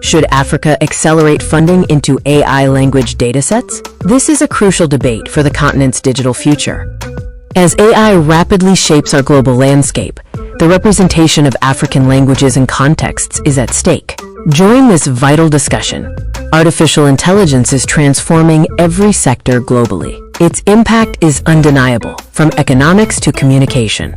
Should Africa accelerate funding into AI language datasets? This is a crucial debate for the continent's digital future. As AI rapidly shapes our global landscape, the representation of African languages and contexts is at stake. Join this vital discussion. Artificial intelligence is transforming every sector globally. Its impact is undeniable, from economics to communication.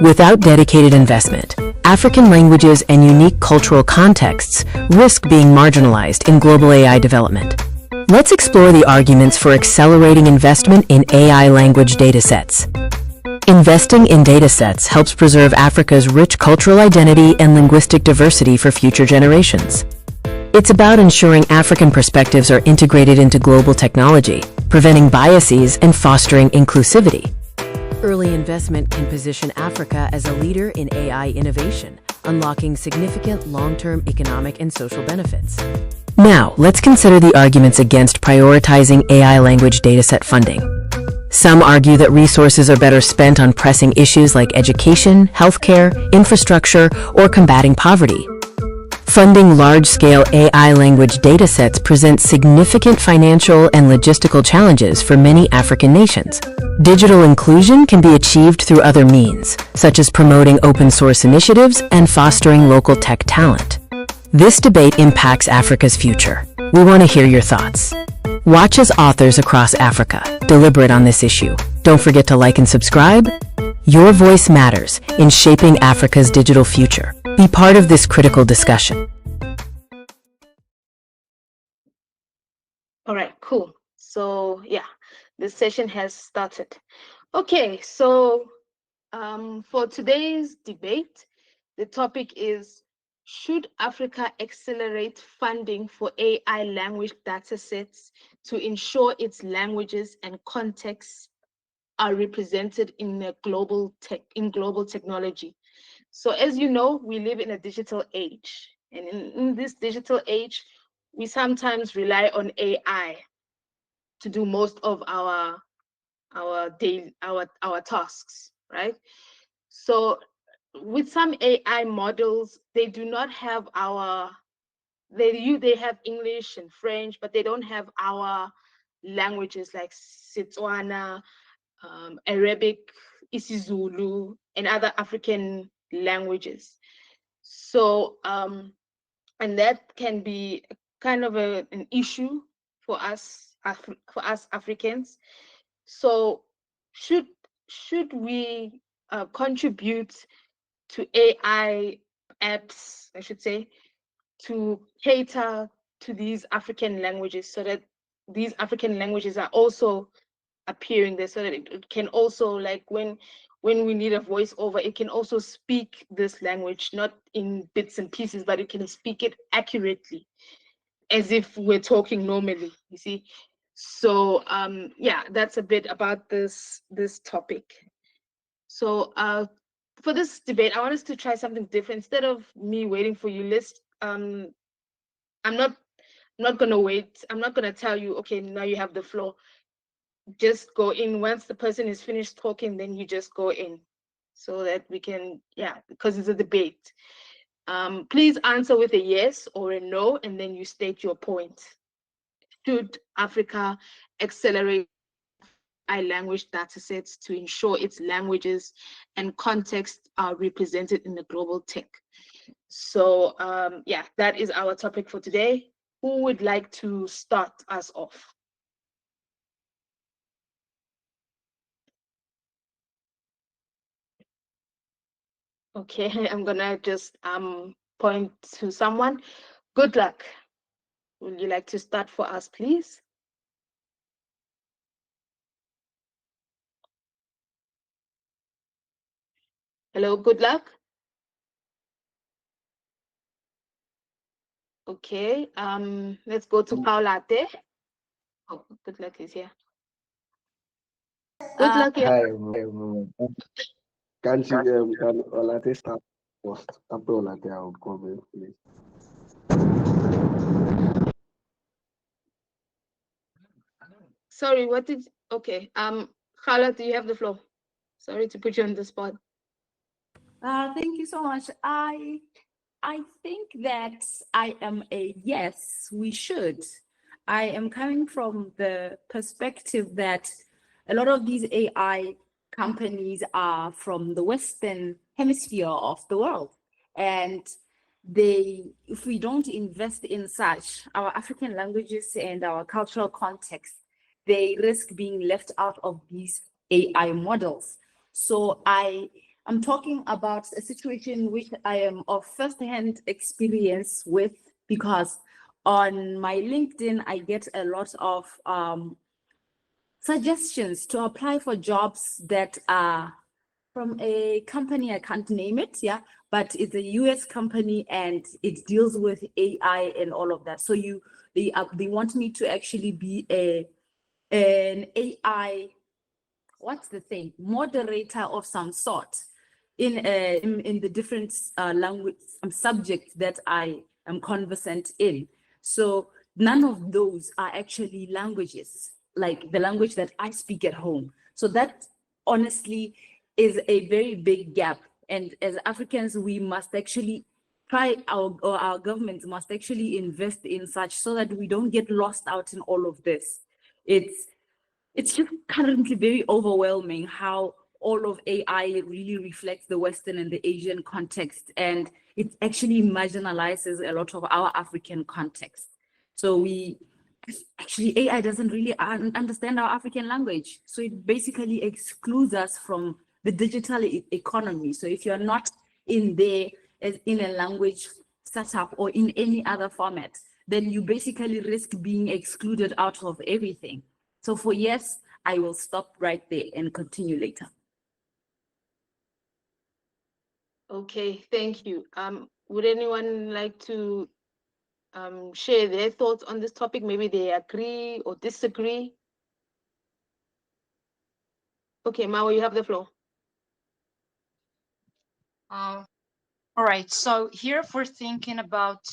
Without dedicated investment, African languages and unique cultural contexts risk being marginalized in global AI development. Let's explore the arguments for accelerating investment in AI language datasets. Investing in datasets helps preserve Africa's rich cultural identity and linguistic diversity for future generations. It's about ensuring African perspectives are integrated into global technology, preventing biases and fostering inclusivity. Early investment can position Africa as a leader in AI innovation, unlocking significant long-term economic and social benefits. Now, let's consider the arguments against prioritizing AI language dataset funding. Some argue that resources are better spent on pressing issues like education, healthcare, infrastructure, or combating poverty. Funding large-scale AI language datasets presents significant financial and logistical challenges for many African nations. Digital inclusion can be achieved through other means, such as promoting open-source initiatives and fostering local tech talent. This debate impacts Africa's future. We want to hear your thoughts. Watch as authors across Africa deliberate on this issue. Don't forget to like and subscribe. Your voice matters in shaping Africa's digital future. Be part of this critical discussion. All right, cool. So yeah, this session has started. Okay, so for today's debate, the topic is, should Africa accelerate funding for AI language datasets to ensure its languages and contexts are represented in global technology? So as you know, we live in a digital age, and in this digital age, we sometimes rely on AI to do most of our tasks, right? So with some AI models, they do not have they have English and French, but they don't have our languages like Setswana, Arabic, isiZulu, and other African languages. So and that can be kind of an issue for us Africans. So should we contribute to AI apps, I should say, to cater to these African languages, so that these African languages are also appearing there, so that it can also, like when we need a voiceover, it can also speak this language, not in bits and pieces, but it can speak it accurately, as if we're talking normally, you see. So yeah, that's a bit about this topic. So for this debate, I want us to try something different. Instead of me waiting for you, I'm not gonna wait. I'm not gonna tell you, okay, now you have the floor. Just go in. Once the person is finished talking, then you just go in, so that we can, yeah, because it's a debate. Please answer with a yes or a no, and then you state your point. Should Africa accelerate AI language datasets to ensure its languages and context are represented in the global tech? So yeah, that is our topic for today. Who would like to start us off? Okay, I'm gonna just point to someone. Good luck. Would you like to start for us, please? Hello, good luck. Okay, let's go to Paulate. Oh, good luck is here. Good luck. Hi, everyone. Can't you Olate start first? After Olate, I would come in, please. Sorry, what did? Okay, Khala, do you have the floor? Sorry to put you on the spot. Thank you so much. I I think that I am a yes, we should. I am coming from the perspective that a lot of these AI companies are from the Western hemisphere of the world. And if we don't invest in such our African languages and our cultural context, they risk being left out of these AI models. So I'm talking about a situation which I am of first-hand experience with, because on my LinkedIn, I get a lot of suggestions to apply for jobs that are from a company, I can't name it, yeah, but it's a US company and it deals with AI and all of that. So they want me to actually be an AI, what's the thing, moderator of some sort in the different language subjects that I am conversant in. So none of those are actually languages like the language that I speak at home. So that honestly is a very big gap. And as Africans, we must actually try our governments must actually invest in such so that we don't get lost out in all of this. It's just currently very overwhelming how all of AI really reflects the Western and the Asian context, and it actually marginalizes a lot of our African context. So AI doesn't really understand our African language. So it basically excludes us from the digital economy. So if you're not in there as in a language setup or in any other format, then you basically risk being excluded out of everything. So for yes, I will stop right there and continue later. Okay, thank you. Would anyone like to share their thoughts on this topic? Maybe they agree or disagree. Okay, Mawa, you have the floor. All right, so here if we're thinking about,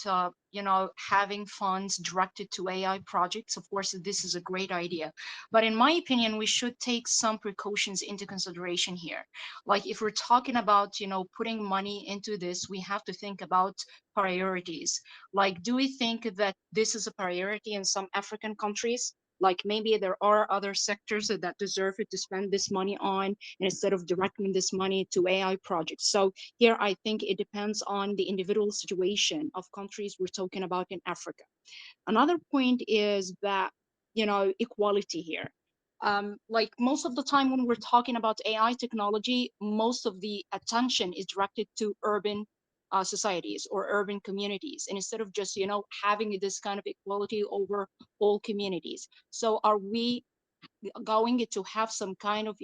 having funds directed to AI projects, of course, this is a great idea. But in my opinion, we should take some precautions into consideration here. Like if we're talking about, putting money into this, we have to think about priorities. Like, do we think that this is a priority in some African countries? Like maybe there are other sectors that deserve it to spend this money on instead of directing this money to AI projects. So here, I think it depends on the individual situation of countries we're talking about in Africa. Another point is that, equality here. Like most of the time when we're talking about AI technology, most of the attention is directed to urban societies or urban communities, and instead of just, having this kind of equality over all communities. So are we going to have some kind of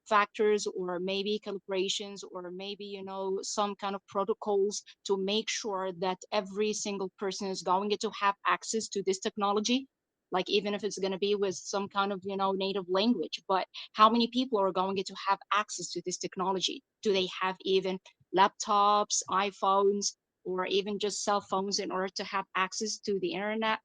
factors or maybe calibrations or maybe some kind of protocols to make sure that every single person is going to have access to this technology, like even if it's going to be with some kind of native language, but how many people are going to have access to this technology? Do they have even laptops, iPhones, or even just cell phones in order to have access to the internet?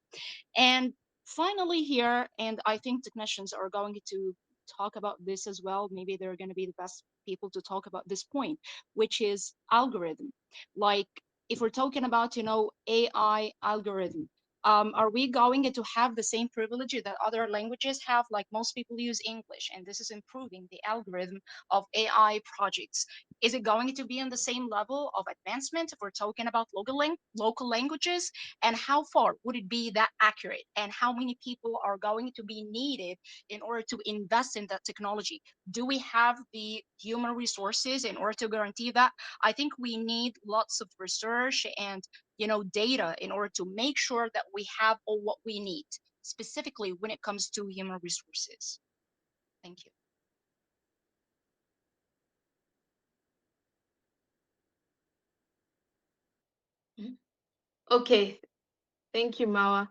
And finally here, and I think technicians are going to talk about this as well. Maybe they're going to be the best people to talk about this point, which is algorithm. Like if we're talking about, AI algorithm, are we going to have the same privilege that other languages have? Like most people use English, and this is improving the algorithm of AI projects. Is it going to be on the same level of advancement if we're talking about local languages? And how far would it be that accurate? And how many people are going to be needed in order to invest in that technology? Do we have the human resources in order to guarantee that? I think we need lots of research and data in order to make sure that we have all what we need, specifically when it comes to human resources. Thank you. Okay, thank you, Mawa.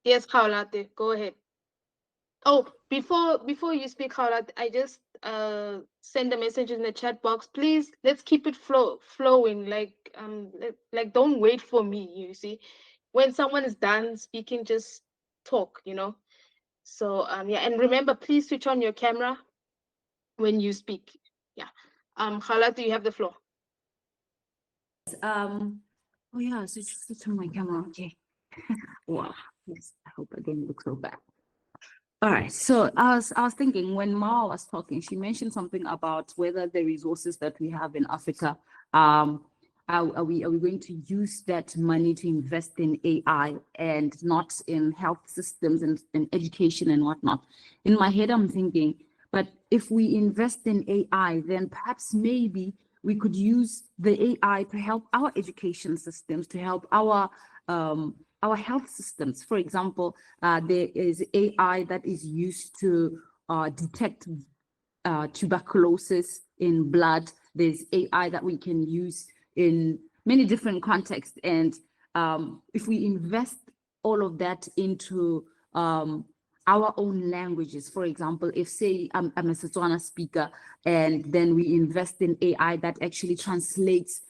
Yes, Kaolate, go ahead. Oh, before you speak, Kaolate, I just send a message in the chat box. Please, let's keep it flowing. Like don't wait for me. You see, when someone is done speaking, just talk. So yeah, and remember, please switch on your camera when you speak. Yeah. Kaolate, you have the floor. Oh yeah, so it's switch on my camera. Okay. Wow. Yes, I hope I don't look so bad. All right. So I was thinking when Mao was talking, she mentioned something about whether the resources that we have in Africa, are we going to use that money to invest in AI and not in health systems and education and whatnot? In my head, I'm thinking, but if we invest in AI, then perhaps maybe we could use the AI to help our education systems, to help our health systems. For example, there is AI that is used to detect tuberculosis in blood. There's AI that we can use in many different contexts. And if we invest all of that into our own languages, for example, if say I'm a Setswana speaker, and then we invest in AI that actually translates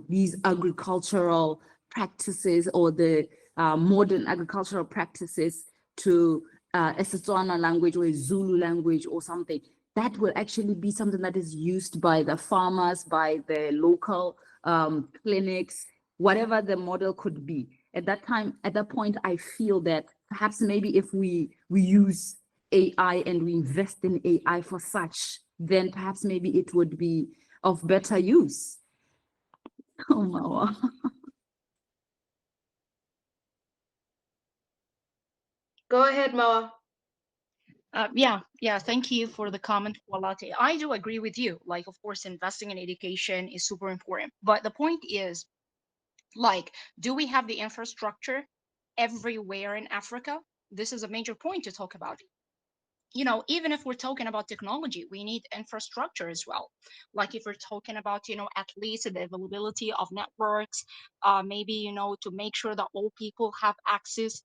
these agricultural practices or the modern agricultural practices to a Setswana language or a Zulu language or something, that will actually be something that is used by the farmers, by the local clinics, whatever the model could be. At that time, at that point, I feel that perhaps maybe if we use AI and we invest in AI for such, then perhaps maybe it would be of better use. Oh, Mawa. Go ahead, Mawa. Yeah, thank you for the comment, Walate. I do agree with you. Like, of course, investing in education is super important. But the point is, like, do we have the infrastructure everywhere in Africa? This is a major point to talk about. Even if we're talking about technology, we need infrastructure as well. Like if we're talking about, at least the availability of networks, maybe, to make sure that all people have access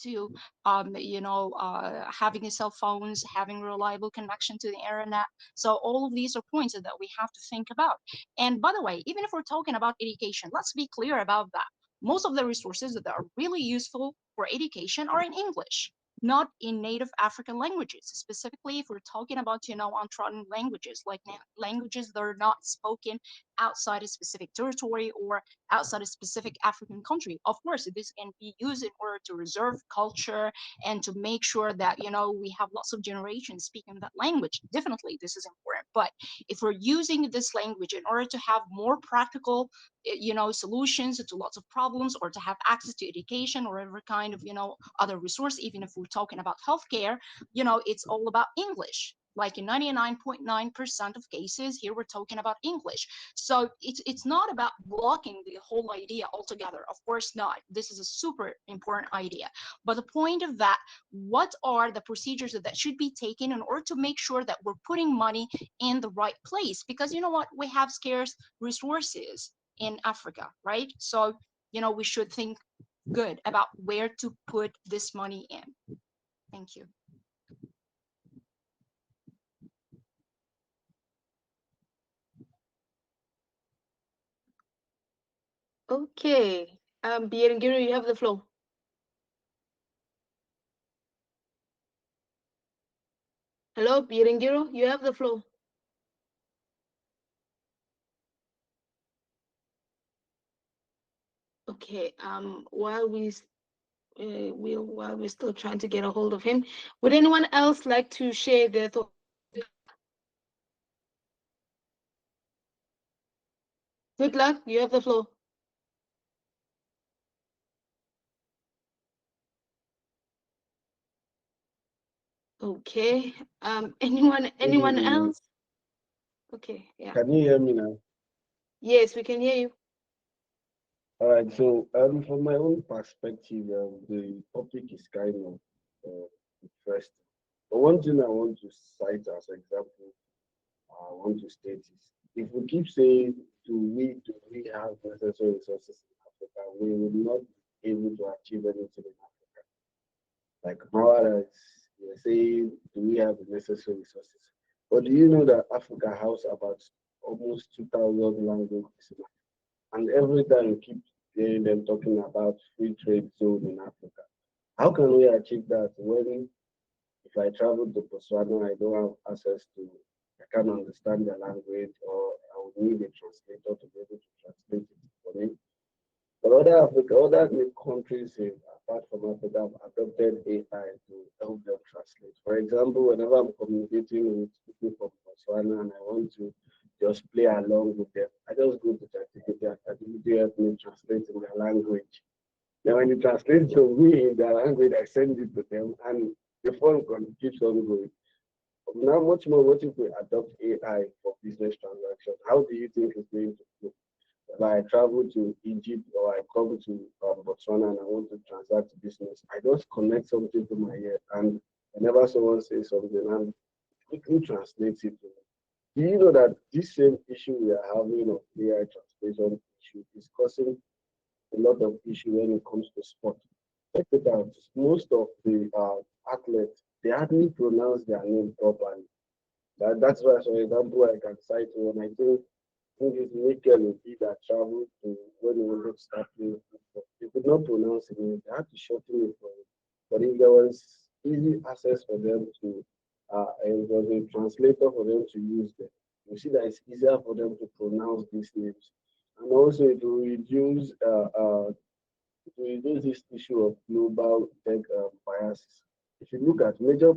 to having cell phones, having reliable connection to the internet. So all of these are points that we have to think about. And by the way, even if we're talking about education, let's be clear about that. Most of the resources that are really useful for education are in English, not in native African languages. Specifically, if we're talking about, untrodden languages, like languages that are not spoken outside a specific territory or outside a specific African country. Of course, this can be used in order to reserve culture and to make sure that, we have lots of generations speaking that language. Definitely, this is important. But if we're using this language in order to have more practical, solutions to lots of problems, or to have access to education or every kind of, other resource, even if we're talking about healthcare, it's all about English. Like in 99.9% of cases, here we're talking about English. So it's not about blocking the whole idea altogether. Of course not. This is a super important idea. But the point of that, what are the procedures that should be taken in order to make sure that we're putting money in the right place? Because you know what? We have scarce resources in Africa, right? So, we should think good about where to put this money in. Thank you. Okay. Birengiru, you have the floor. Hello, Birengiru, you have the floor. Okay. While we're still trying to get a hold of him, would anyone else like to share their thoughts? Good luck. You have the floor. Okay. Anyone else? Okay. Yeah. Can you hear me now? Yes, we can hear you. All right. So, from my own perspective, the topic is kind of interesting. But one thing I want to cite as example, I want to state is if we keep saying, do we have necessary resources in Africa, we will not be able to achieve anything in Africa. Like Mawara is you're saying, do we have the necessary resources? But do you know that Africa has about almost 2,000 languages? And every time you keep hearing them talking about free trade zone in Africa. How can we achieve that when if I travel to Botswana, I don't have access to, I can't understand the language, or I would need a translator to be able to translate it for me? But other countries apart from Africa have adopted AI to help them translate. For example, whenever I'm communicating with people from Botswana and I want to just play along with them, I just go to ChatGPT and ChatGPT help me translate in their language. Then when you translate to me in their language, I send it to them and the phone keeps on going. Now, much more, what if we adopt AI for business transactions? How do you think it's going to go? If I travel to Egypt or I come to Botswana and I want to transact business, I just connect something to my ear, and whenever someone says something, and quickly translate it to me. Do you know that this same issue we are having of AI translation issue is causing a lot of issue when it comes to sport? Check it out. Most of the athletes, they hardly pronounce their name properly. That's why, for example, I can cite one. I think it's Mikel Obi that traveled to when he wanted to start playing football. They could not pronounce it. They had to shorten it for him. But if there was easy access for them to, and there was a translator for them to use them, you see that it's easier for them to pronounce these names. And also, it will reduce this issue of global tech biases. If you look at major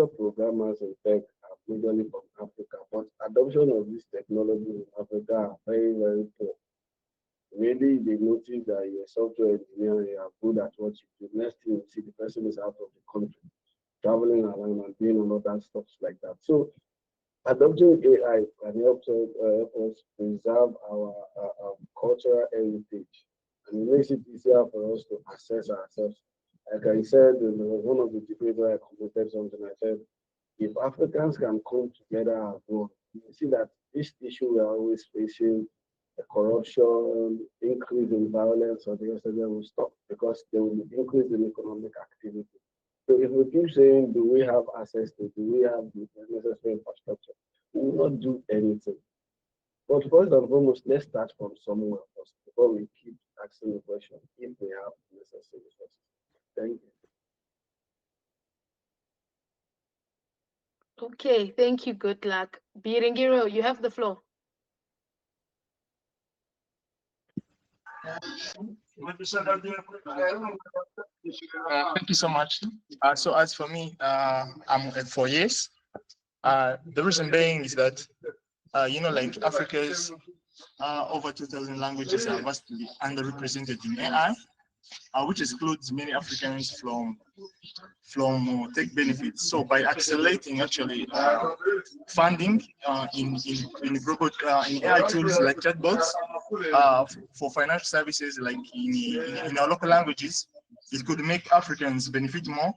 programmers in tech are majorly from Africa, but adoption of this technology in Africa are very, very poor. Maybe they notice that you're a software engineer, you are good at what you do. Next thing you see, the person is out of the country, traveling around and doing all that stuff like that. So adopting AI can help us preserve our cultural heritage, and it makes it easier for us to assess ourselves. Like I said, there was one of the debates where I commented something. I said, if Africans can come together as one, you see that this issue we are always facing, the corruption, increase in violence, or the rest of them will stop because there will be increase in economic activity. So if we keep saying, do we have access to, do we have the necessary infrastructure, we will not do anything. But first and foremost, let's start from somewhere first before we keep asking the question if we have the necessary resources. Thank you. Okay, thank you. Good luck. Biringiro, you have the floor. Thank you so much. So as for me, I'm at 4 years. The reason being is that, like Africa's over 2,000 languages are vastly underrepresented in AI, which excludes many Africans from tech benefits. So by accelerating actually funding in global in AI tools like chatbots for financial services like in our local languages, it could make Africans benefit more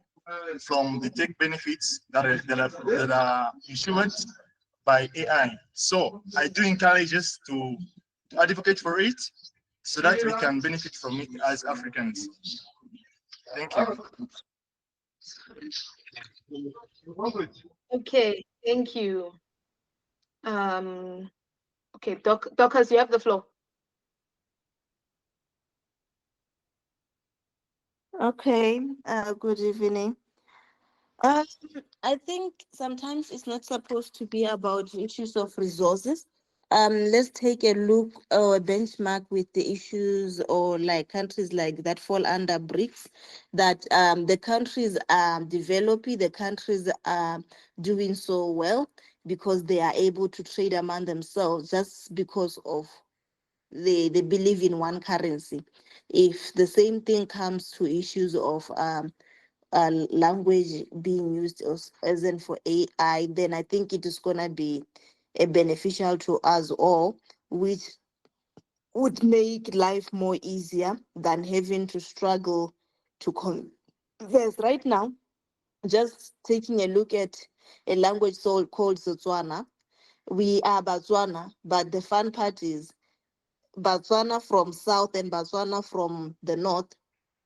from the tech benefits that are ensured by AI. So I do encourage us to advocate for it so that we can benefit from it as Africans. Thank you. Okay, thank you. Okay, Docas, you have the floor. Okay, good evening. I think sometimes it's not supposed to be about issues of resources. Let's take a look or a benchmark with the issues or like countries like that fall under BRICS, that the countries are developing, the countries are doing so well because they are able to trade among themselves just because of they believe in one currency. If the same thing comes to issues of language being used as in for AI, then I think it is gonna be beneficial to us all, which would make life more easier than having to struggle to converse. Right now, just taking a look at a language called Setswana, we are Botswana, but the fun part is Botswana from south and Botswana from the north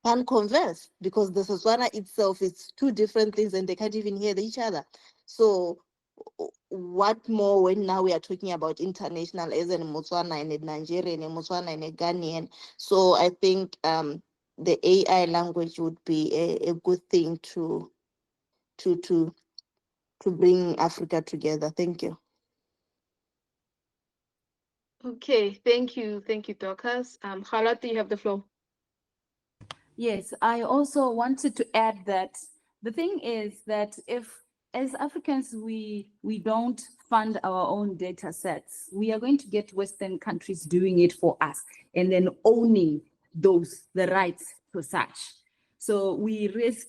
can converse because the Setswana itself is two different things and they can't even hear each other. So what more when now we are talking about international as in Motswana and a Nigerian and Motswana and a Ghanaian. So I think the AI language would be a good thing to to bring Africa together. Thank you. Okay, thank you, Dorcas. Charlotte, you have the floor. Yes, I also wanted to add that the thing is that if as Africans we don't fund our own data sets, we are going to get Western countries doing it for us and then owning the rights to such. So we risk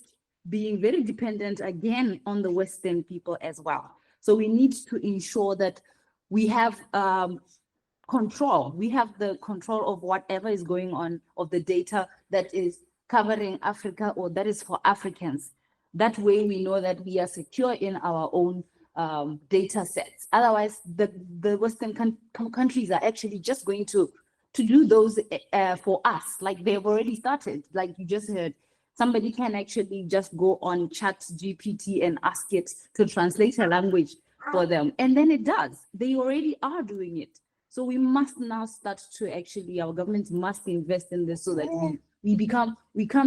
being very dependent again on the Western people as well. So we need to ensure that we have control. We have the control of whatever is going on, of the data that is covering Africa or that is for Africans. That way we know that we are secure in our own data sets. Otherwise, the Western countries are actually just going to do those for us, like they've already started. Like you just heard, somebody can actually just go on Chat GPT and ask it to translate a language for them, and then it does. They already are doing it. So we must now start to actually, our government must invest in this so that we come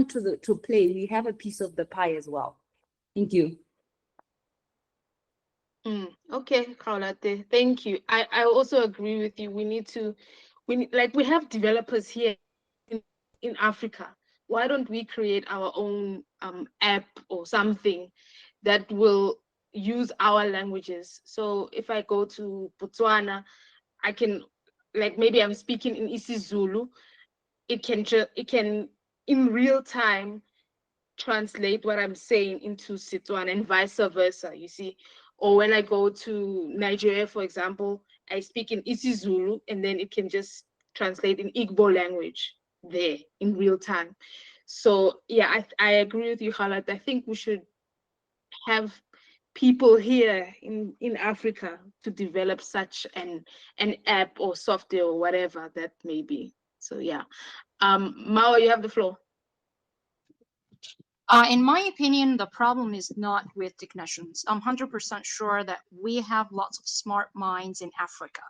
to play. We have a piece of the pie as well. Thank you. Okay, Kaolate, thank you. I also agree with you. We have developers here in Africa. Why don't we create our own app or something that will use our languages? So if I go to Botswana, I can, like, maybe I'm speaking in isiZulu, it can in real time translate what I'm saying into Setswana and vice versa, you see. Or when I go to Nigeria, for example, I speak in isiZulu and then it can just translate in Igbo language there in real time. So yeah, I agree with you, Khaled. I think we should have people here in Africa to develop such an app or software or whatever that may be. So yeah. Mao, you have the floor. In my opinion, the problem is not with technicians. I'm 100% sure that we have lots of smart minds in Africa.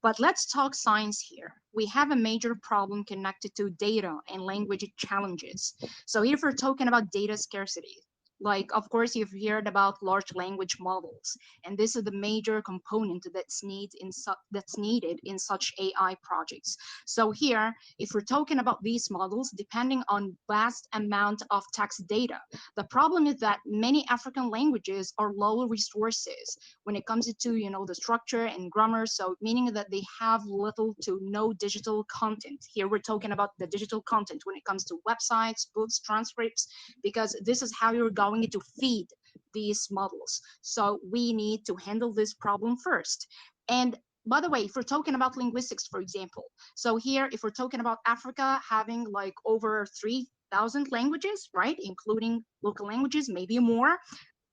But let's talk science here. We have a major problem connected to data and language challenges. So if we're talking about data scarcity, like of course you've heard about large language models, and this is the major component that's needed in such AI projects. So here, if we're talking about these models, depending on vast amount of text data, the problem is that many African languages are low resources when it comes to the structure and grammar. So meaning that they have little to no digital content. Here we're talking about the digital content when it comes to websites, books, transcripts, because this is how you're going to feed these models. So we need to handle this problem first. And by the way, if we're talking about linguistics, for example, so here, if we're talking about Africa having like over 3,000 languages, right, including local languages, maybe more,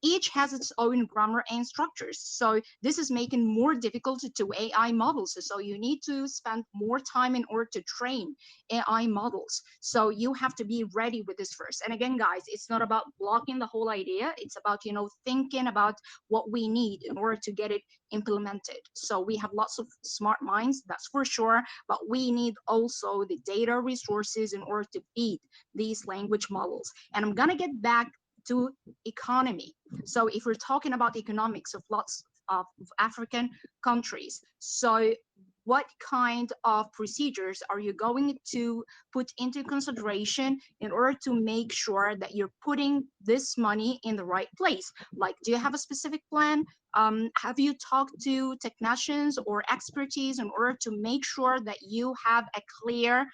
each has its own grammar and structures. So this is making more difficult to AI models. So you need to spend more time in order to train AI models. So you have to be ready with this first. And again, guys, it's not about blocking the whole idea. It's about, thinking about what we need in order to get it implemented. So we have lots of smart minds, that's for sure, but we need also the data resources in order to feed these language models. And I'm gonna get back to economy. So if we're talking about economics of lots of African countries, so what kind of procedures are you going to put into consideration in order to make sure that you're putting this money in the right place? Like, do you have a specific plan? Have you talked to technicians or expertise in order to make sure that you have a clear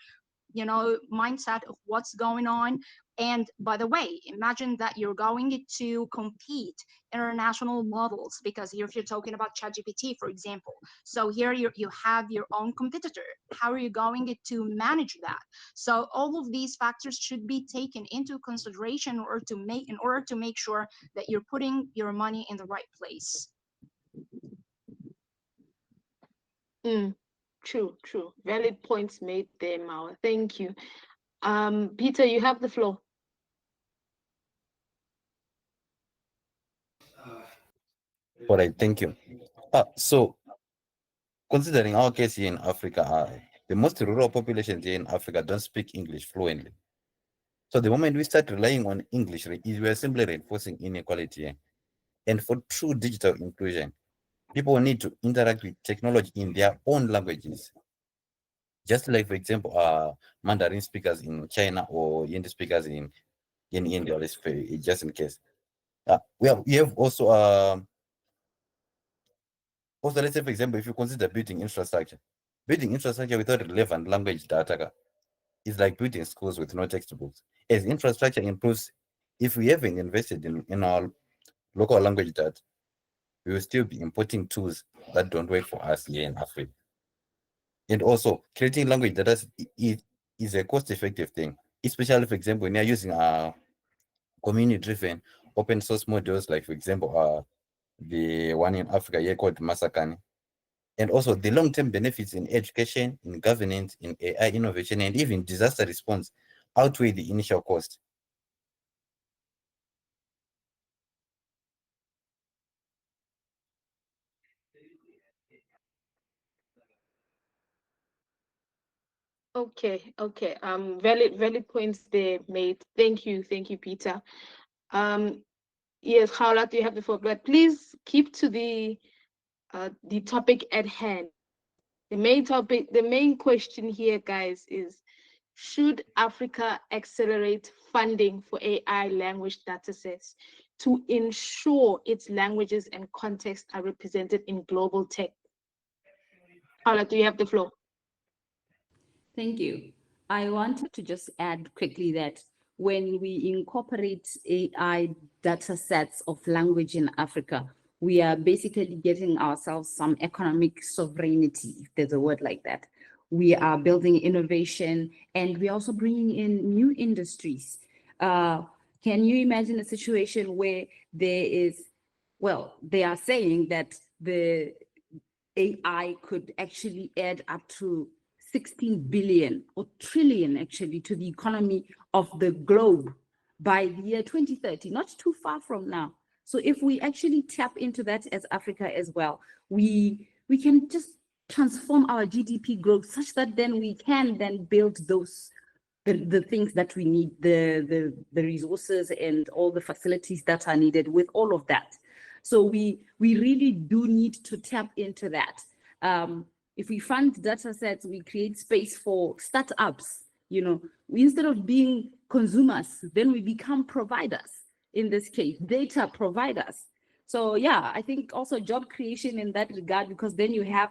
mindset of what's going on? And by the way, imagine that you're going to compete international models, because if you're talking about ChatGPT, for example, so here you have your own competitor. How are you going to manage that? So all of these factors should be taken into consideration in order to make sure that you're putting your money in the right place. True. Valid points made there, Mao. Thank you. Peter, you have the floor. All right, thank you. So, considering our case here in Africa, the most rural populations here in Africa don't speak English fluently. So, the moment we start relying on English, we are simply reinforcing inequality here. And for true digital inclusion, people need to interact with technology in their own languages Just like, for example, Mandarin speakers in China or Hindi speakers in India, let's say, just in case. We have also, let's say, for example, if you consider building infrastructure without relevant language data is like building schools with no textbooks. As infrastructure improves, if we haven't invested in our local language data, we will still be importing tools that don't work for us here in Africa. And also, creating language data is a cost-effective thing, especially, for example, when you're using community-driven open source models, like, for example, the one in Africa here called Masakani. And also the long-term benefits in education, in governance, in AI innovation, and even disaster response outweigh the initial cost. Okay, okay. Valid points there made. Thank you, Peter. Yes, Howla, you have the floor, but please keep to the topic at hand. The main topic, the main question here, guys, is should Africa accelerate funding for AI language datasets to ensure its languages and context are represented in global tech? Paula, do you have the floor? Thank you. I wanted to just add quickly that when we incorporate AI data sets of language in Africa, we are basically getting ourselves some economic sovereignty, if there's a word like that. We are building innovation and we're also bringing in new industries. Can you imagine a situation where there is, well, they are saying that the AI could actually add up to 16 billion or trillion actually to the economy of the globe by the year 2030, not too far from now. So if we actually tap into that as Africa as well, we can just transform our GDP growth such that then we can then build those the things that we need, the resources and all the facilities that are needed with all of that. So we really do need to tap into that. If we fund data sets, we create space for startups. You know, instead of being consumers, then we become providers. In this case, data providers. So yeah, I think also job creation in that regard, because then you have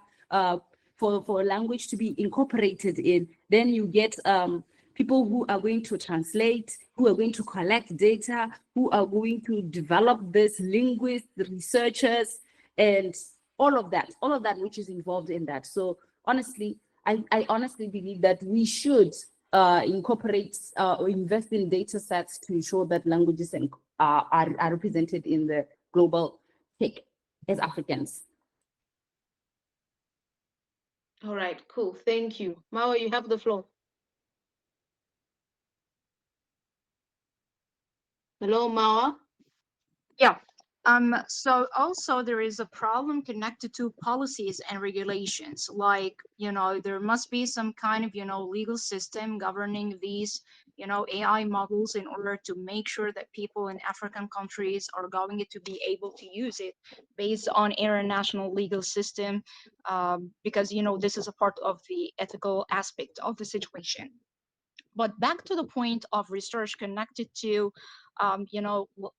for a language to be incorporated in, then you get people who are going to translate, who are going to collect data, who are going to develop this, linguists, the researchers, and all of that which is involved in that. So honestly, I honestly believe that we should incorporate or invest in data sets to ensure that languages are represented in the global tech as Africans. All right, cool. Thank you. Mawa, you have the floor. Hello, Mawa. Yeah. So also there is a problem connected to policies and regulations. Like, there must be some kind of, legal system governing these, AI models in order to make sure that people in African countries are going to be able to use it based on international legal system, because, this is a part of the ethical aspect of the situation. But back to the point of research connected to,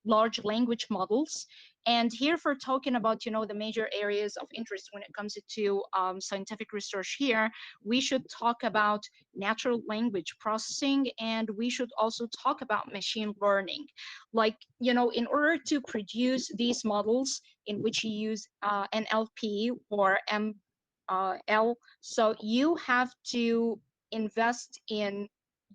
large language models. And here for talking about, the major areas of interest when it comes to scientific research here, we should talk about natural language processing, and we should also talk about machine learning. Like, in order to produce these models in which you use NLP or ML, so you have to invest in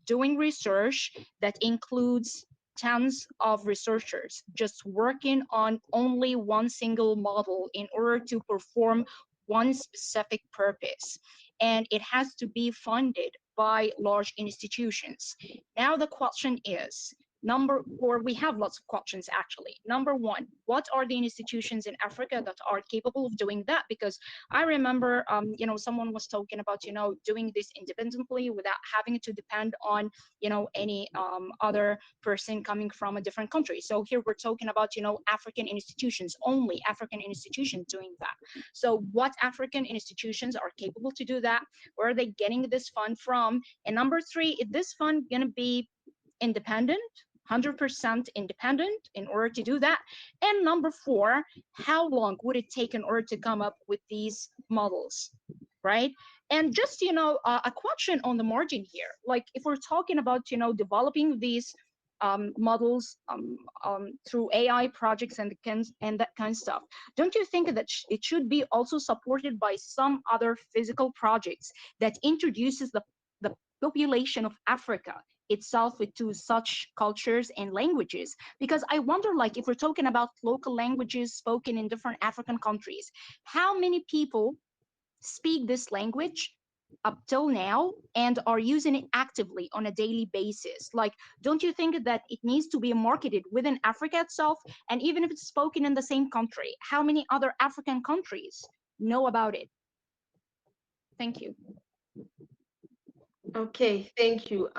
doing research that includes tons of researchers just working on only one single model in order to perform one specific purpose. And it has to be funded by large institutions. Now the question is, we have lots of questions actually. Number one, what are the institutions in Africa that are capable of doing that? Because I remember, someone was talking about, doing this independently without having to depend on, any other person coming from a different country. So here we're talking about, African institutions, only African institutions doing that. So what African institutions are capable to do that? Where are they getting this fund from? And number three, is this fund going to be independent, 100% independent in order to do that? And number four, how long would it take in order to come up with these models, right? And just, a question on the margin here, like if we're talking about, developing these models through AI projects and that kind of stuff, don't you think that it should be also supported by some other physical projects that introduces the population of Africa itself to such cultures and languages? Because I wonder, like, if we're talking about local languages spoken in different African countries, how many people speak this language up till now and are using it actively on a daily basis? Like, don't you think that it needs to be marketed within Africa itself? And even if it's spoken in the same country, how many other African countries know about it? Thank you. Okay, thank you.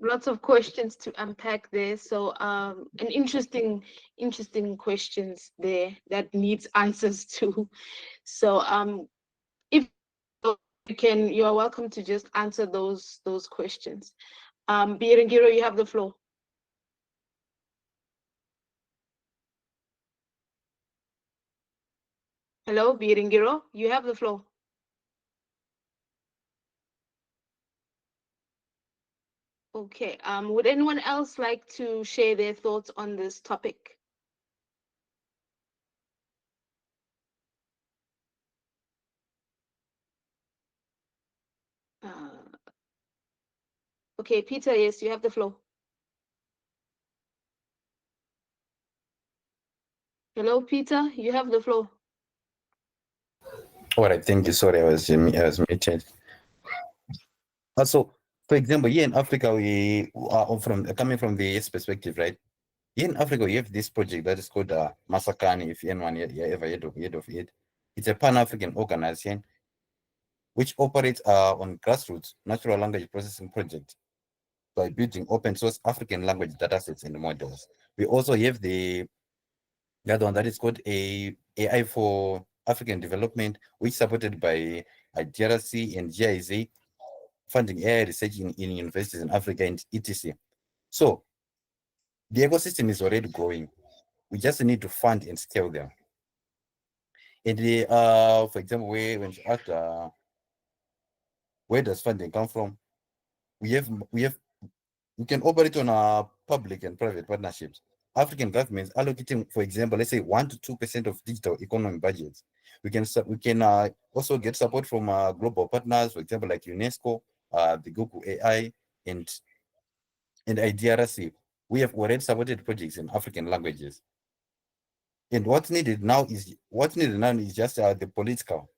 Lots of questions to unpack there. So, an interesting questions there that needs answers too. So, if you are welcome to just answer those questions. Birengiro, you have the floor. Hello, Birengiro, you have the floor. Okay, would anyone else like to share their thoughts on this topic? Okay, Peter, yes, you have the floor. Hello, Peter, you have the floor. All right, thank you. Sorry, I was muted. Also, for example, here in Africa, we are coming from the US perspective, right? Here in Africa, we have this project that is called Masakani, if anyone ever heard of it. It's a Pan-African organization which operates on grassroots natural language processing project by building open source African language datasets and models. We also have the other one that is called AI for African Development, which is supported by DRC and GIZ, funding AI research in universities in Africa and etc. So the ecosystem is already growing. We just need to fund and scale them. And for example, when you asked where does funding come from, we can operate on public and private partnerships. African governments allocating, for example, let's say 1 to 2% of digital economy budgets. We can also get support from global partners, for example, like UNESCO, the Google AI, and IDRC. We have already supported projects in African languages. And what's needed now is just the political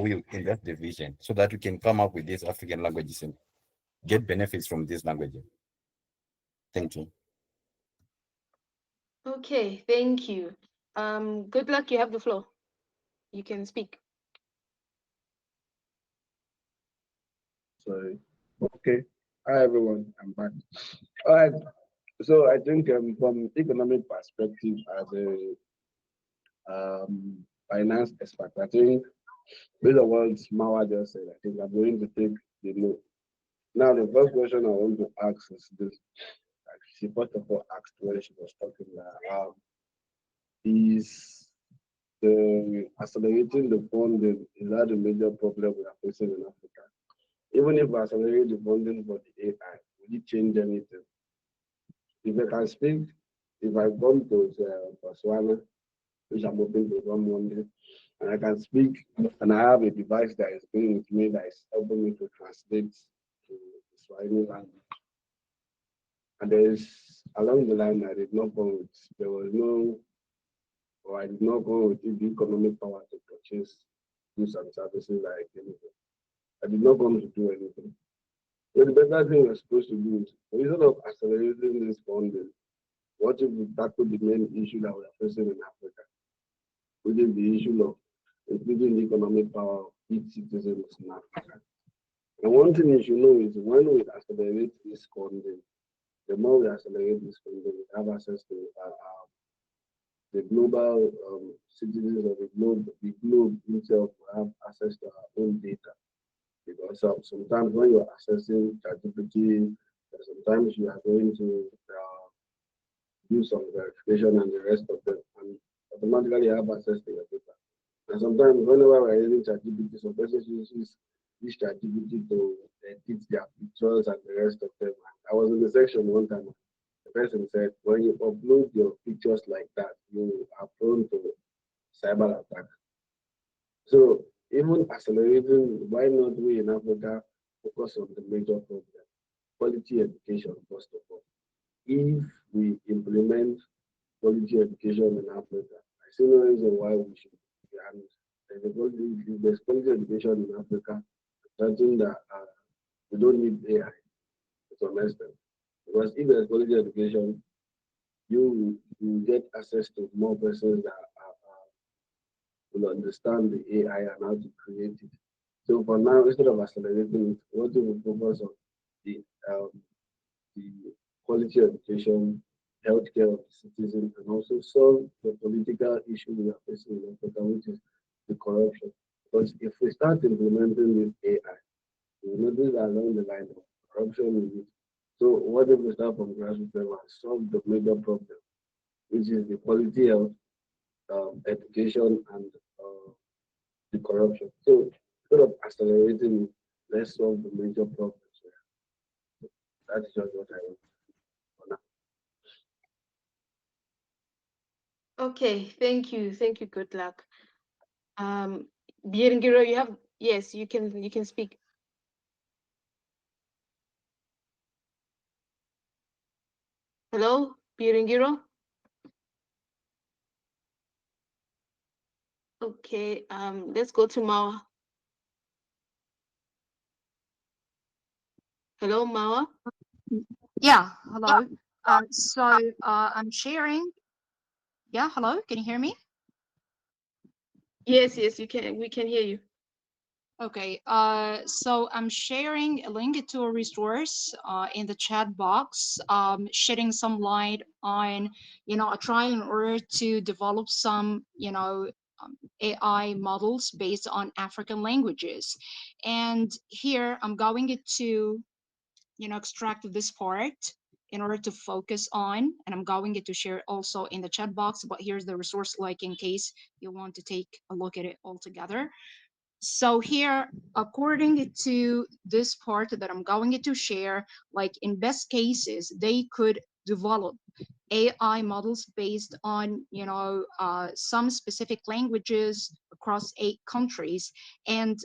will in that division, so that we can come up with these African languages and get benefits from these languages. Thank you. Okay, thank you. Good luck, you have the floor. You can speak. Sorry. Okay. Hi everyone, I'm back. All right. So I think from economic perspective, as a finance expert, I think based on what Mawa just said, I think I'm going to take the note. Now the first question I want to ask is this. She first of all asked when she was talking is the accelerating the funding, is that a major problem we are facing in Africa? Even if we accelerate the funding for the AI, will it change anything? If I can speak, if I come to Botswana, which I'm hoping to come one day, and I can speak, and I have a device that is going with me that is helping me to translate to the Swahili language. And there is, along the line, I did not go with, there was no, or I did not go with the economic power to purchase goods and services like anything. I did not come to do anything. So the better thing we're supposed to do is, instead of accelerating this funding, what if we tackle the main issue that we are facing in Africa, which is the issue of increasing the economic power of each citizen in Africa? And one thing you should know is when we accelerate this funding, the more we accelerate this funding, we have access to the global citizens of the globe itself will have access to our own data. Because sometimes when you're accessing ChatGPT, sometimes you are going to do some verification and the rest of them, and automatically have access to your data. And sometimes whenever we're using ChatGPT, some persons use this ChatGPT to edit their pictures and the rest of them. I was in the section one time. The person said, when you upload your pictures like that, you are prone to cyber attack. So even accelerating, why not we in Africa focus on the major problem, quality education first of all. If we implement quality education in Africa, I see no reason why we should be honest. If there's quality education in Africa, something that we don't need AI to some extent. Because if there's quality education, you get access to more persons that will understand the AI and how to create it. So for now, instead of accelerating it, what we will focus on the um, the quality education, healthcare of the citizen, and also solve the political issue we are facing in Africa, which is the corruption. Because if we start implementing this AI, we will notice that along the line of corruption in it. So what if we start from grassroots level and solve the major problem, which is the quality of education and the corruption. So instead of accelerating, let's solve the major problems. That's just what I want for now. Okay, thank you. Thank you. Good luck. Birngiro, you have, yes, you can speak. Hello, Birngiro? Okay, let's go to Mawa. Hello, Mawa? Yeah, hello. I'm sharing. Yeah, hello, can you hear me? Yes, yes, you can. We can hear you. Okay, so I'm sharing a link to a resource in the chat box, shedding some light on, a trial in order to develop some, AI models based on African languages. And here I'm going to, extract this part in order to focus on, and I'm going to share also in the chat box, but here's the resource like in case you want to take a look at it all together. So here, according to this part that I'm going to share, like in best cases, they could develop AI models based on, some specific languages across 8 countries. And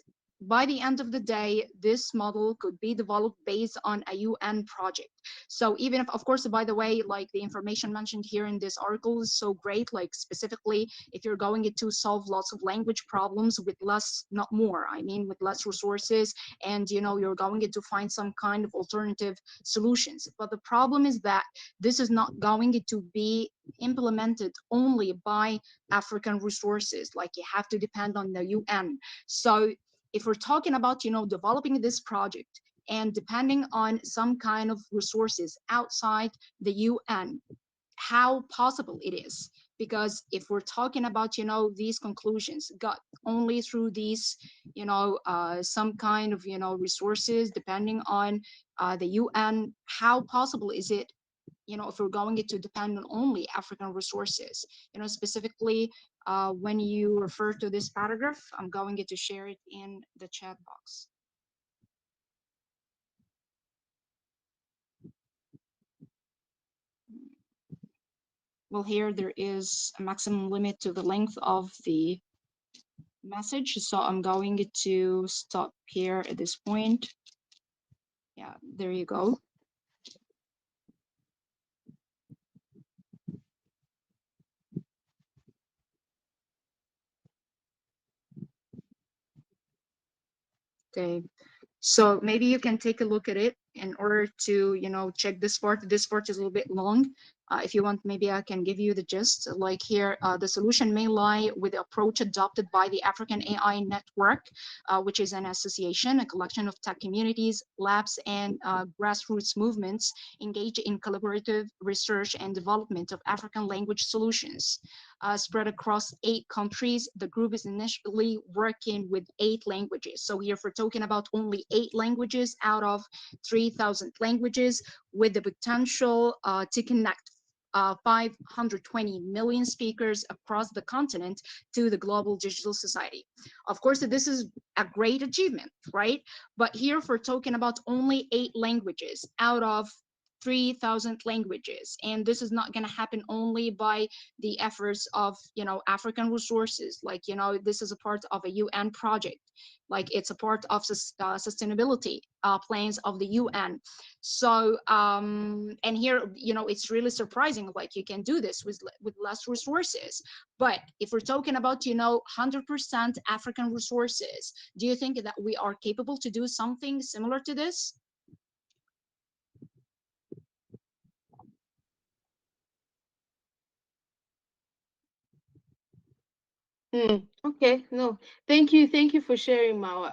by the end of the day, this model could be developed based on a UN project. So even if, of course, by the way, like the information mentioned here in this article is so great, like specifically, if you're going to solve lots of language problems with less, not more, I mean, with less resources, and, you're going to find some kind of alternative solutions. But the problem is that this is not going to be implemented only by African resources, like you have to depend on the UN. So if we're talking about, developing this project and depending on some kind of resources outside the UN, how possible it is? Because if we're talking about, these conclusions got only through these, some kind of, resources depending on the UN, how possible is it, if we're going to depend on only African resources? Specifically, when you refer to this paragraph, I'm going to share it in the chat box. Well, here there is a maximum limit to the length of the message, so I'm going to stop here at this point. Yeah, there you go. Okay, so maybe you can take a look at it in order to, check this part. This part is a little bit long. If you want, maybe I can give you the gist. Like here, the solution may lie with the approach adopted by the African AI Network, which is an association, a collection of tech communities, labs, and grassroots movements engaged in collaborative research and development of African language solutions. Spread across 8 countries, the group is initially working with 8 languages. So here, if we're talking about only 8 languages out of 3,000 languages, with the potential to connect 520 million speakers across the continent to the global digital society. Of course, this is a great achievement, right? But here, if we're talking about only 8 languages out of 3,000 languages, and this is not going to happen only by the efforts of, African resources. Like, this is a part of a UN project. Like, it's a part of sustainability plans of the UN. So, and here, it's really surprising. Like, you can do this with less resources. But if we're talking about, 100% African resources, do you think that we are capable to do something similar to this? Okay, no, thank you for sharing, Mao.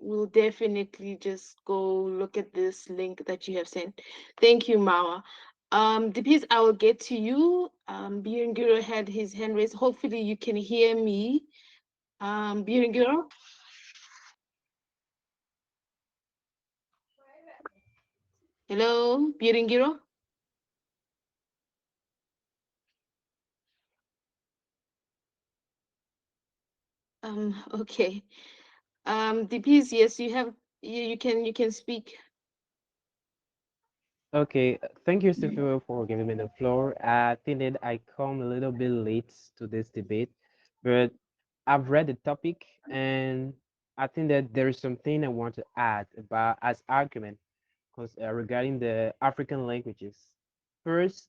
We'll definitely just go look at this link that you have sent. Thank you, Mao. Dipis, I will get to you. Birungiro had his hand raised. Hopefully, you can hear me. Birungiro. Hello, Birungiro. Okay. Dipis, yes, you can speak. Okay, thank you, Sophia, for giving me the floor. I think that I come a little bit late to this debate, but I've read the topic and I think that there is something I want to add about as argument regarding the African languages. First,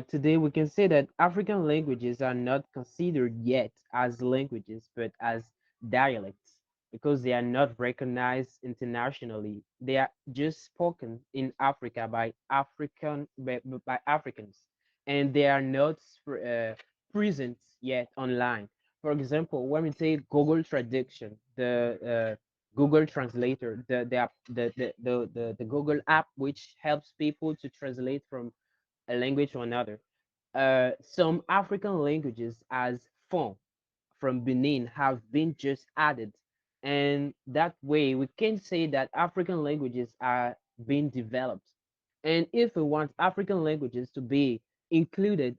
today we can say that African languages are not considered yet as languages, but as dialects because they are not recognized internationally. They are just spoken in Africa by Africans, and they are not present yet online. For example, when we say Google Traduction, the Google Translator, the Google app which helps people to translate from a language to another. Some African languages as Fon from Benin have been just added. And that way we can say that African languages are being developed. And if we want African languages to be included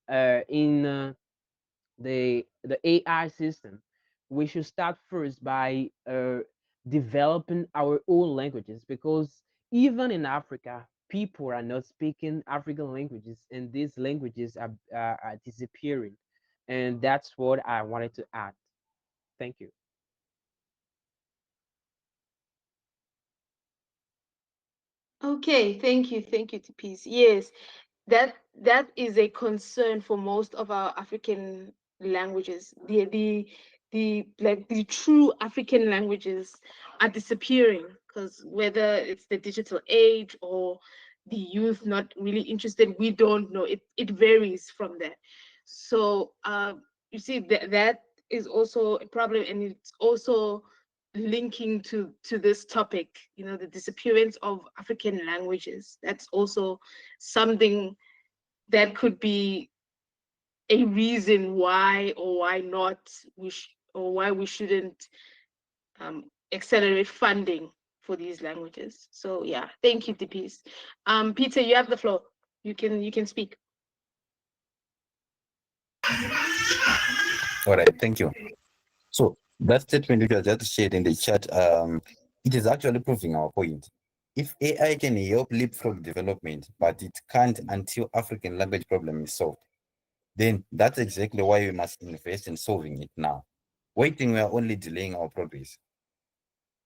in the AI system, we should start first by developing our own languages because even in Africa, people are not speaking African languages, and these languages are disappearing. And that's what I wanted to add. Thank you. Okay, thank you, Dipis. Yes, that is a concern for most of our African languages. The true African languages are disappearing because whether it's the digital age or the youth not really interested, we don't know. It varies from that. So you see that is also a problem, and it's also linking to this topic, the disappearance of African languages. That's also something that could be a reason why or why not or why we shouldn't accelerate funding for these languages. So yeah, thank you, Dipis. Peter, you have the floor. You can speak. All right, thank you. So that statement which was just shared in the chat, it is actually proving our point. If AI can help leapfrog development, but it can't until African language problem is solved, then that's exactly why we must invest in solving it now. Waiting, we are only delaying our progress.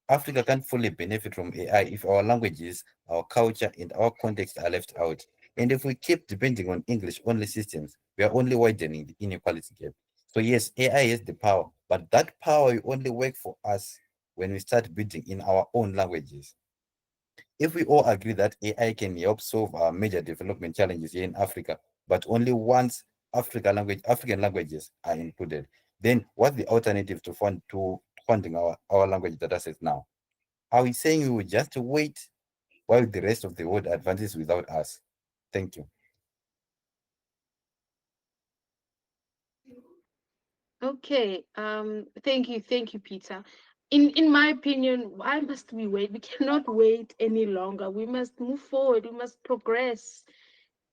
Africa can't fully benefit from AI if our languages, our culture, and our context are left out. And if we keep depending on English-only systems, we are only widening the inequality gap. So yes, AI has the power, but that power will only work for us when we start building in our own languages. If we all agree that AI can help solve our major development challenges here in Africa, but only once African languages are included, then what's the alternative to funding our language datasets now? Are we saying we will just wait while the rest of the world advances without us? Thank you. Okay. Thank you, Peter. In my opinion, why must we wait? We cannot wait any longer. We must move forward. We must progress.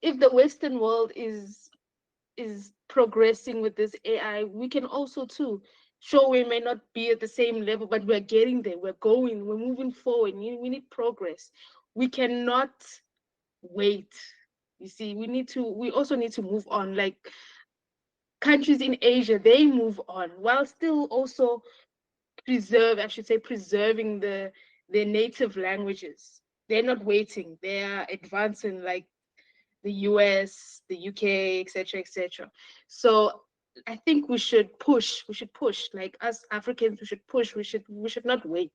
If the Western world is progressing with this AI, we can also too. Sure, we may not be at the same level, but we're getting there. We're going. We're moving forward. We need progress. We cannot wait. You see, we also need to move on. Like countries in Asia, they move on while still also preserving their native languages. They're not waiting. They are advancing like the US, the UK, etc., etc. So I think we should push. We should push. Like us Africans, we should push. We should not wait.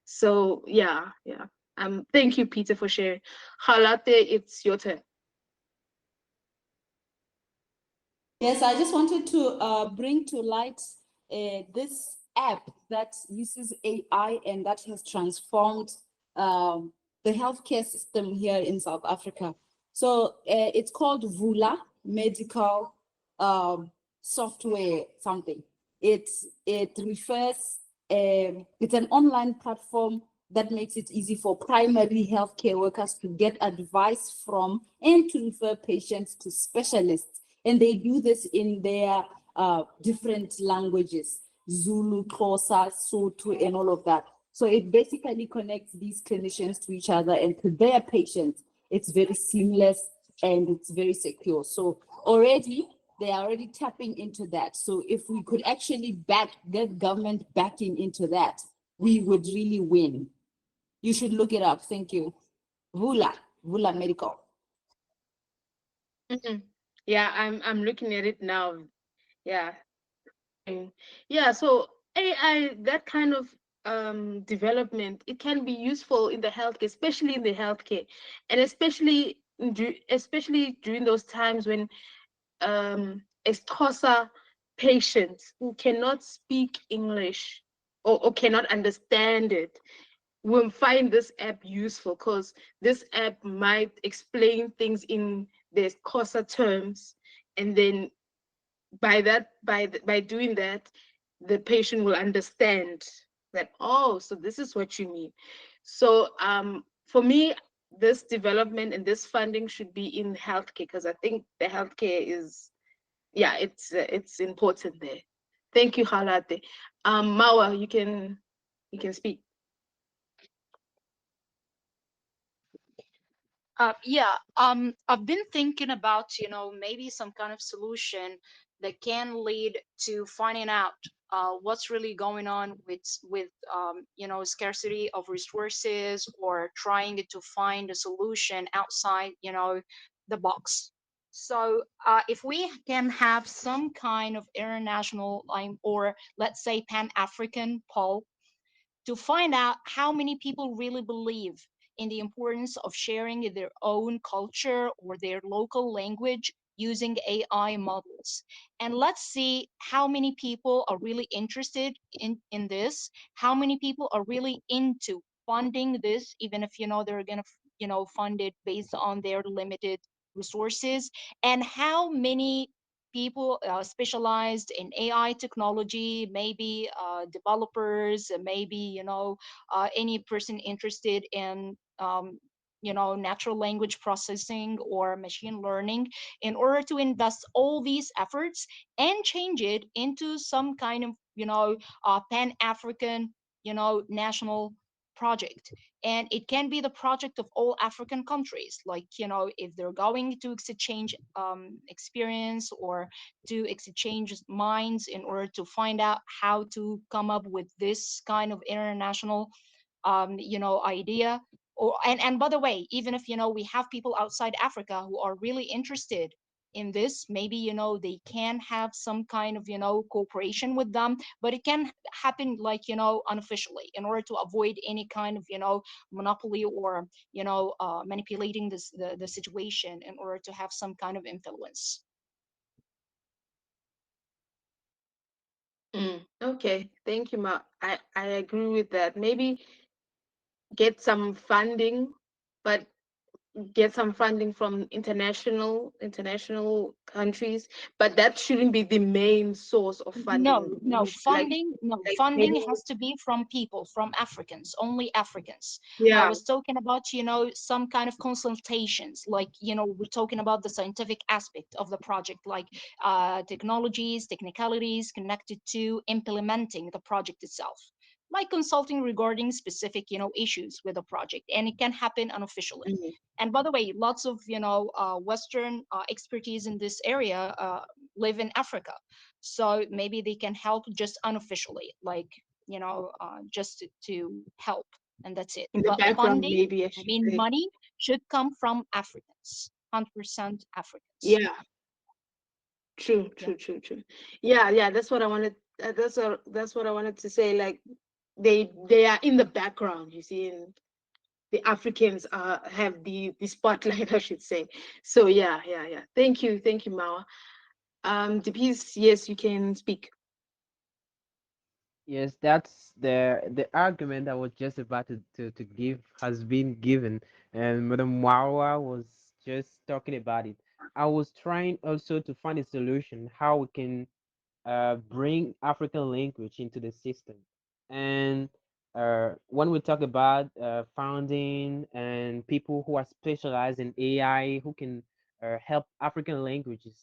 So yeah, yeah. Thank you, Peter, for sharing. Halate, it's your turn. Yes, I just wanted to bring to light this app that uses AI and that has transformed the healthcare system here in South Africa. So it's called Vula Medical Software something. It refers, it's an online platform that makes it easy for primary healthcare workers to get advice from and to refer patients to specialists. And they do this in their different languages, Zulu, Xhosa, Sotho, and all of that. So it basically connects these clinicians to each other and to their patients. It's very seamless and it's very secure. So they are already tapping into that. So if we could actually get government backing into that, we would really win. You should look it up. Thank you. Vula Medical. Mhm. Yeah, I'm looking at it now. Yeah. Yeah, so AI, that kind of development, it can be useful in the healthcare, especially in the healthcare, and especially during those times when Xhosa patients who cannot speak English or cannot understand it will find this app useful because this app might explain things in the Xhosa terms, and then by doing that, the patient will understand that, oh, so this is what you mean. So for me, this development and this funding should be in healthcare because I think the healthcare is, yeah, it's important there. Thank you, Halate. Mawa, you can speak. Yeah, I've been thinking about, maybe some kind of solution that can lead to finding out what's really going on with scarcity of resources, or trying to find a solution outside, the box. So if we can have some kind of international, or let's say Pan-African poll to find out how many people really believe in the importance of sharing their own culture or their local language using AI models. And let's see how many people are really interested in this, how many people are really into funding this, even if they're gonna fund it based on their limited resources, and how many people specialized in AI technology, maybe developers, maybe any person interested in natural language processing or machine learning, in order to invest all these efforts and change it into some kind of pan-African national project. And it can be the project of all African countries, like if they're going to exchange experience or to exchange minds in order to find out how to come up with this kind of international idea. Or and by the way, even if we have people outside Africa who are really interested in this. Maybe, you know, they can have some kind of, you know, cooperation with them, but it can happen like, you know, unofficially, in order to avoid any kind of, you know, monopoly, or, you know, manipulating the situation in order to have some kind of influence. Okay, thank you, Ma. I agree with that. Maybe get some funding, but get some funding from international countries, but that shouldn't be the main source of funding. No, We should, like funding maybe, has to be from people, from Africans, only Africans. I yeah. was talking about, you know, some kind of consultations, like, you know, we're talking about the scientific aspect of the project, like technologies, technicalities connected to implementing the project itself, like consulting regarding specific, you know, issues with a project, and it can happen unofficially. Mhm. And by the way, lots of, you know, Western expertise in this area live in Africa, so maybe they can help just unofficially, like, you know, just to help, and that's it. In the But background, funding, maybe I I should mean, say. money should come from Africans, 100% Africans. Yeah, true, Yeah. true. Yeah, that's what I wanted. That's what I wanted to say. Like they are in the background, you see, and the Africans have the spotlight, I should say. So yeah. Thank you, Mawa. DPs, yes, you can speak. Yes, that's the argument I was just about to give has been given, and Madam Marwa was just talking about it. I was trying also to find a solution how we can bring African language into the system. And when we talk about founding and people who are specialized in AI who can help African languages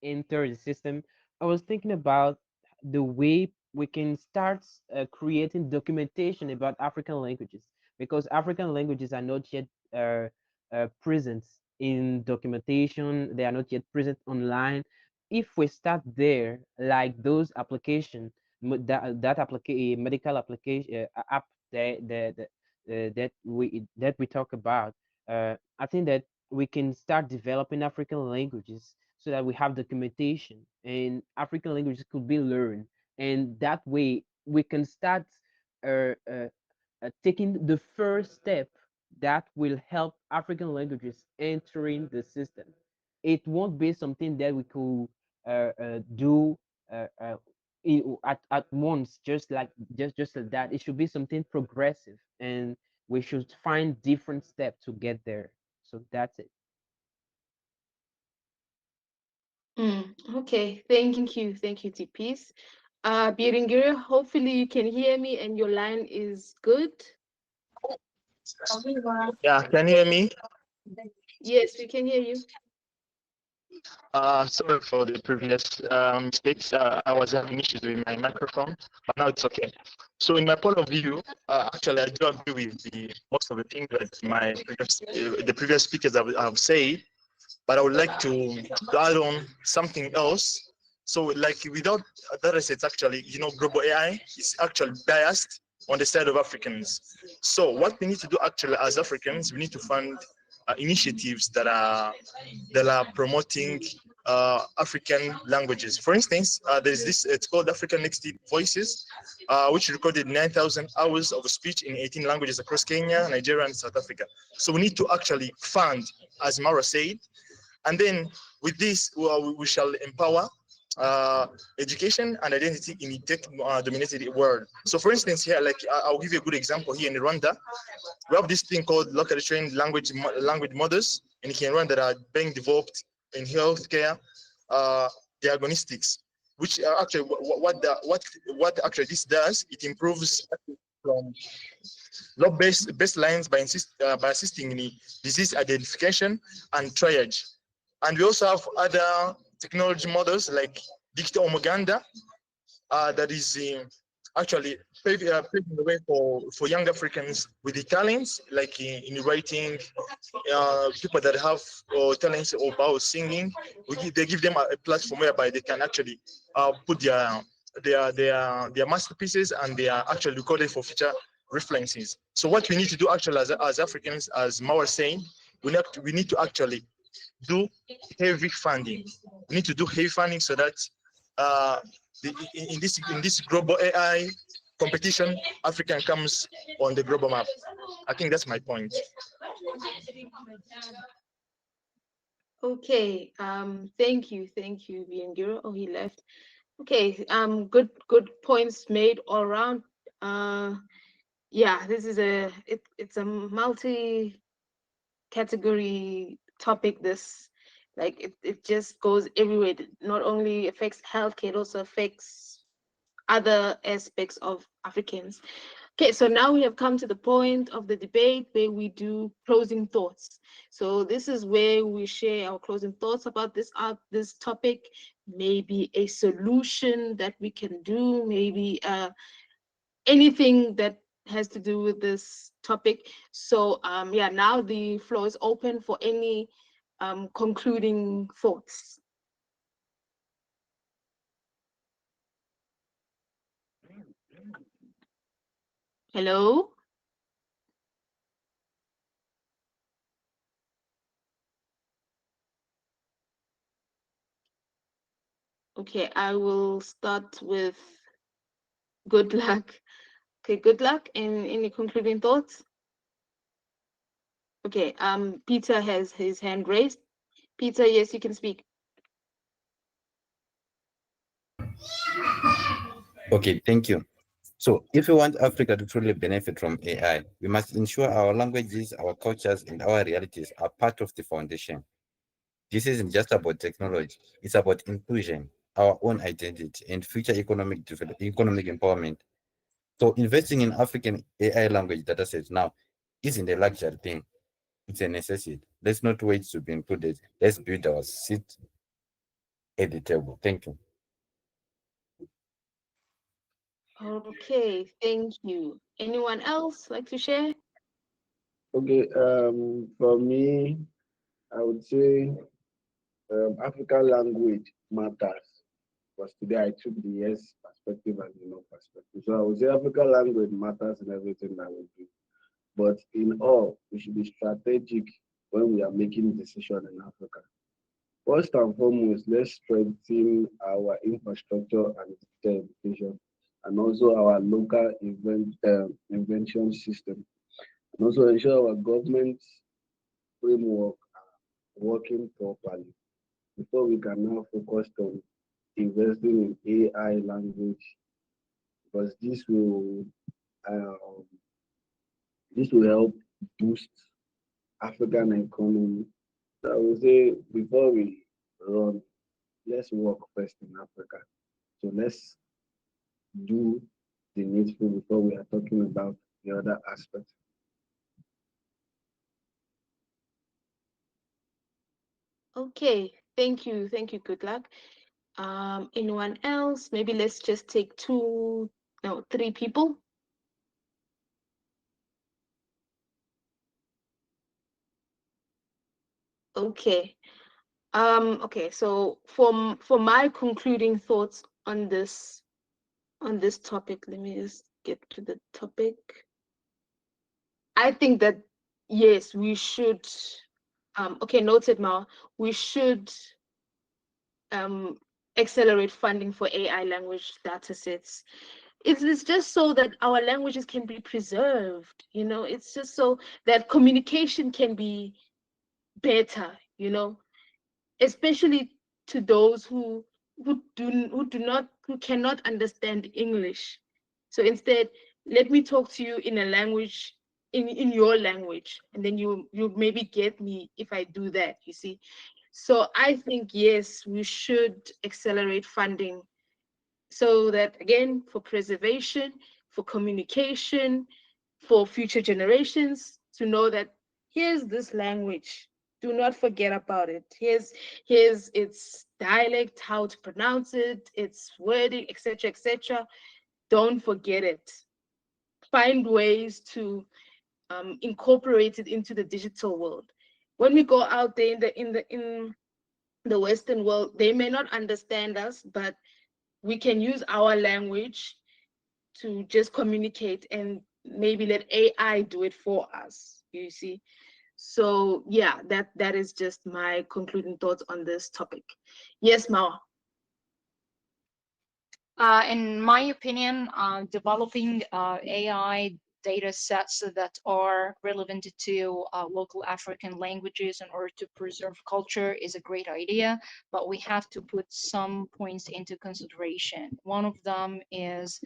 enter the system, I was thinking about the way we can start creating documentation about African languages, because African languages are not yet present in documentation, they are not yet present online. If we start there, like those application, medical application app that we talk about, I think that we can start developing African languages so that we have documentation and African languages could be learned, and that way we can start uh, uh, taking the first step that will help African languages entering the system. It won't be something that we could do uh, uh, at once, just like that. It should be something progressive, and we should find different steps to get there. So that's it. Okay, thank you, DPs. Biringir, hopefully you can hear me and your line is good. Yeah, can you hear me? Yes, we can hear you. Sorry for the previous mistakes. I was having issues with my microphone, but now it's okay. So in my point of view, actually, I do agree with most of the things that the previous speakers have said, but I would like to add on something else. So like without data sets, actually, you know, global AI is actually biased on the side of Africans. So what we need to do actually as Africans, we need to fund initiatives that are promoting African languages. For instance, there's this, it's called African Next Voices, which recorded 9,000 hours of speech in 18 languages across Kenya, Nigeria, and South Africa. So we need to actually fund, as Mara said, and then with this, we shall empower education and identity in a tech-dominated world. So for instance, here, like I'll give you a good example here in Rwanda. We have this thing called locally trained language models in Rwanda that are being developed in healthcare, diagnostics, which are actually what actually this does. It improves from law-based baselines by assisting in disease identification and triage. And we also have other technology models like digital omuganda that is actually paving the way for young Africans with the talents, like in writing, people that have talents about singing. They give them a platform whereby they can actually put their masterpieces, and they are actually recorded for future references. So what we need to do actually as Africans, as Mao was saying, we need to actually do heavy funding. We need to do heavy funding so that in this global AI competition, Africa comes on the global map. I think that's my point. Okay, thank you, Biengiro. Oh, he left. Okay, good points made all around. Yeah, this is it's a multi-category topic. This, like, it just goes everywhere. It not only affects healthcare, it also affects other aspects of Africans. Okay, so now we have come to the point of the debate where we do closing thoughts. So this is where we share our closing thoughts about this topic, maybe a solution that we can do, maybe anything that has to do with this topic. So yeah, now the floor is open for any concluding thoughts. Hello? Okay, I will start with good luck. Okay, good luck. And any concluding thoughts? Okay, Peter has his hand raised. Peter, yes, you can speak. Okay, thank you. So if we want Africa to truly benefit from AI, we must ensure our languages, our cultures, and our realities are part of the foundation. This isn't just about technology, it's about inclusion, our own identity, and future economic empowerment. So investing in African AI language datasets now isn't a luxury thing, it's a necessity. Let's not wait to be included. Let's build our seat at the table. Thank you. Okay, thank you. Anyone else like to share? Okay, for me, I would say African language matters. Because today I took the yes perspective and the no perspective. So I would say African language matters in everything that we do. But in all, we should be strategic when we are making decisions in Africa. First and foremost, let's strengthen our infrastructure and digital education, and also our local invention system, and also ensure our government framework are working properly before we can now focus on investing in AI language, because um, this will help boost African economy. So I would say before we run, let's work first in Africa. So let's do the needful before we are talking about the other aspects. Okay, thank you, good luck. Anyone else? Maybe let's just take three people. Okay. Okay, so for my concluding thoughts on this topic, let me just get to the topic. I think that yes, we should okay, noted, Mao, we should accelerate funding for AI language datasets. It's just so that our languages can be preserved, it's just so that communication can be better, especially to those who cannot understand English. So instead, let me talk to you in a language, in your language, and then you maybe get me if I do that, you see. So I think yes, we should accelerate funding so that, again, for preservation, for communication, for future generations to know that here's this language, do not forget about it. Here's its dialect, how to pronounce it, its wording, etc., etc. Don't forget it. Find ways to incorporate it into the digital world. When we go out there in the Western world, they may not understand us, but we can use our language to just communicate and maybe let AI do it for us, you see. So yeah, that is just my concluding thoughts on this topic. Yes, Mao. In my opinion, developing AI data sets that are relevant to local African languages in order to preserve culture is a great idea, but we have to put some points into consideration. One of them is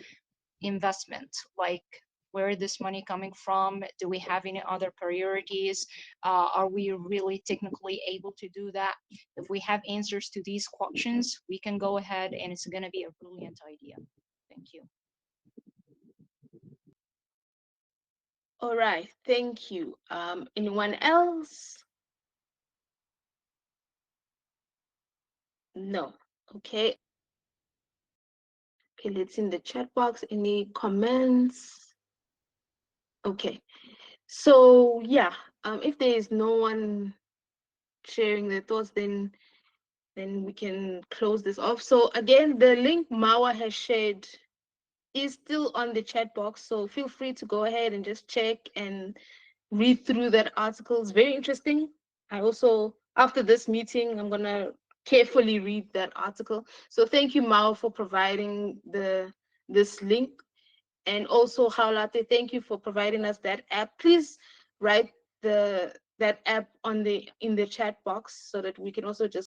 investment, like where is this money coming from? Do we have any other priorities? Are we really technically able to do that? If we have answers to these questions, we can go ahead and it's going to be a brilliant idea. Thank you. All right, thank you. Anyone else? No. Okay. Okay, let's in the chat box. Any comments? Okay. So yeah, if there is no one sharing their thoughts, then we can close this off. So again, the link Mawa has shared is still on the chat box. So feel free to go ahead and just check and read through that article. It's very interesting. I also, after this meeting, I'm gonna carefully read that article. So thank you, Mao, for providing this link. And also, Haulate, thank you for providing us that app. Please write that app in the chat box so that we can also just